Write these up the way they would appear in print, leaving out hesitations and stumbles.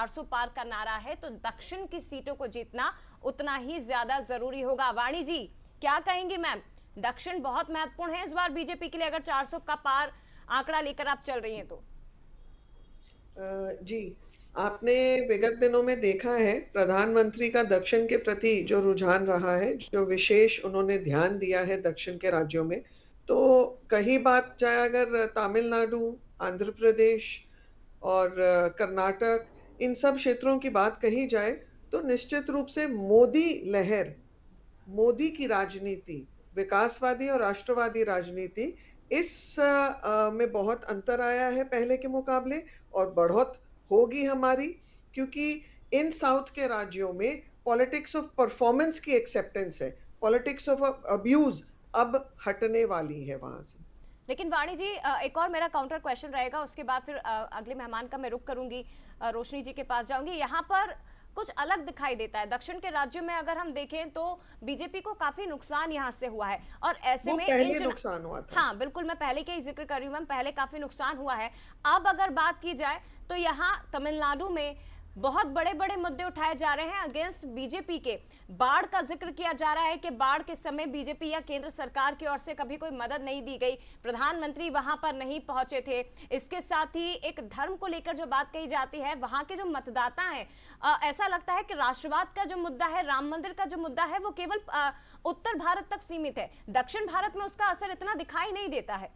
400 पार का नारा है, तो दक्षिण की सीटों को जीतना उतना ही ज्यादा जरूरी होगा। वाणी जी, क्या कहेंगी मैम? दक्षिण बहुत महत्वपूर्ण है इस बार बीजेपी के लिए, अगर 400 का पार आंकड़ा लेकर आप चल रही हैं तो। जी, आपने विगत दिनों में देखा है प्रधानमंत्री का दक्षिण के प्रति जो रुझान रहा है, जो विशेष उन्होंने ध्यान दिया है दक्षिण के राज्यों में। तो कहीं बात जाए अगर तमिलनाडु, आंध्र प्रदेश और कर्नाटक, इन सब क्षेत्रों की बात कही जाए, तो निश्चित रूप से मोदी लहर, मोदी की राजनीति, विकासवादी और राष्ट्रवादी राजनीति, में बहुत अंतर आया है पहले के मुकाबले, और बढ़त होगी हमारी, क्योंकि इन साउथ के राज्यों में पॉलिटिक्स ऑफ परफॉर्मेंस की एक्सेप्टेंस है, पॉलिटिक्स ऑफ अब्यूज अब हटने वाली है वहां से। लेकिन वाणी जी, एक और मेरा काउंटर क्वेश्चन रहेगा, उसके बाद फिर अगले मेहमान का मैं रुख करूंगी, रोशनी जी के पास जाऊंगी। यहाँ पर कुछ अलग दिखाई देता है दक्षिण के राज्यों में, अगर हम देखें तो बीजेपी को काफी नुकसान यहाँ से हुआ है, और ऐसे वो में पहले नुकसान हुआ था। हाँ बिल्कुल, मैं पहले का ही जिक्र कर रही हूँ मैम, पहले काफी नुकसान हुआ है। अब अगर बात की जाए तो यहाँ तमिलनाडु में बहुत बड़े बड़े मुद्दे उठाए जा रहे हैं अगेंस्ट बीजेपी के। बाढ़ का जिक्र किया जा रहा है कि बाढ़ के समय बीजेपी या केंद्र सरकार की ओर से कभी कोई मदद नहीं दी गई, प्रधानमंत्री वहां पर नहीं पहुंचे थे। इसके साथ ही एक धर्म को लेकर जो बात कही जाती है, वहां के जो मतदाता हैं, ऐसा लगता है कि राष्ट्रवाद का जो मुद्दा है, राम मंदिर का जो मुद्दा है, वो केवल उत्तर भारत तक सीमित है, दक्षिण भारत में उसका असर इतना दिखाई नहीं देता है।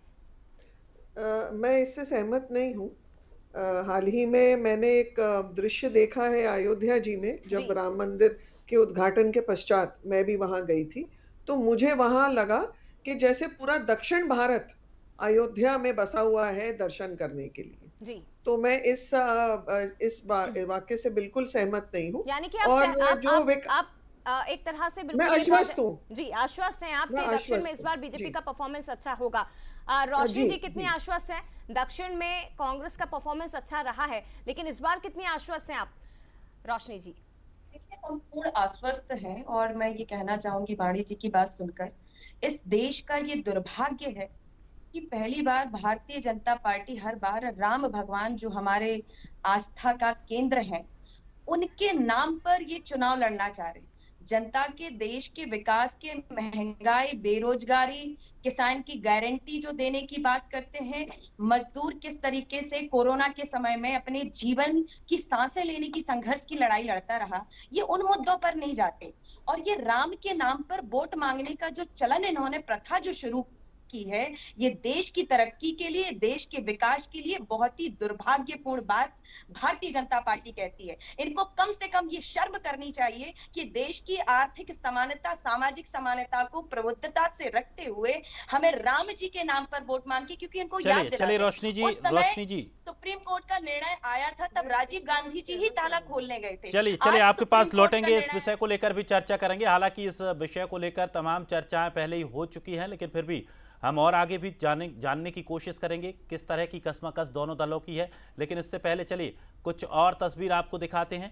मैं इससे सहमत नहीं हूँ। हाल ही में मैंने एक दृश्य देखा है अयोध्या जी में, जी। जब राम मंदिर के उद्घाटन के पश्चात मैं भी वहां गई थी, तो मुझे वहां लगा कि जैसे पूरा दक्षिण भारत अयोध्या में बसा हुआ है दर्शन करने के लिए। जी। तो मैं इस वाक्य से बिल्कुल सहमत नहीं हूँ। यानी कि और जो आप एक तरह से मैं बिल्कुल ये आश्वस्त हूँ। जी आश्वस्त हैं आप मैं कि दक्षिण में आश्वस्त इस हूँ बार बीजेपी जी। का परफॉर्मेंस अच्छा होगा। रोशनी जी जी कितनी जी। आश्वस्त हैं? दक्षिण में कांग्रेस का परफॉर्मेंस अच्छा रहा है, लेकिन इस बार कितनी आश्वस्त हैं आप, रोशनी जी? देखिए, हम पूर्ण आश्वस्त हैं, और मैं ये कहना चाहूंगी वाणी जी की बात सुनकर, इस देश का ये दुर्भाग्य है कि पहली बार भारतीय जनता पार्टी हर बार राम भगवान जो हमारे आस्था का केंद्र है, उनके नाम पर ये चुनाव लड़ना चाह रहे हैं। जनता के, देश के विकास के, महंगाई, बेरोजगारी, किसान की गारंटी जो देने की बात करते हैं, मजदूर किस तरीके से कोरोना के समय में अपने जीवन की सांसें लेने की संघर्ष की लड़ाई लड़ता रहा, ये उन मुद्दों पर नहीं जाते। और ये राम के नाम पर वोट मांगने का जो चलन इन्होंने, प्रथा जो शुरू की है, ये देश की तरक्की के लिए, देश के विकास के लिए बहुत ही दुर्भाग्यपूर्ण बात भारतीय जनता पार्टी कहती है। इनको कम से कम ये शर्म करनी चाहिए कि देश की आर्थिक समानता, सामाजिक समानता को प्रबुद्धता से रखते हुए हमें राम जी के नाम पर वोट मांगे, क्योंकि इनको याद चलिए चलिए दिलाते रोशनी जी, उस समय रोशनी जी, सुप्रीम कोर्ट का निर्णय आया था, तब राजीव गांधी जी ही ताला खोलने गए थे। चलिए चलिए आज आपके सुप्रीम पास कोर्ट का लौटेंगे, इस निर्णय, विषय को लेकर भी चर्चा करेंगे। हालांकि इस विषय को लेकर तमाम चर्चाएं पहले ही हो चुकी हैं, लेकिन फिर भी हम और आगे भी जानने की कोशिश करेंगे किस तरह की कशमकश दोनों दलों की है। लेकिन इससे पहले चलिए कुछ और तस्वीर आपको दिखाते हैं।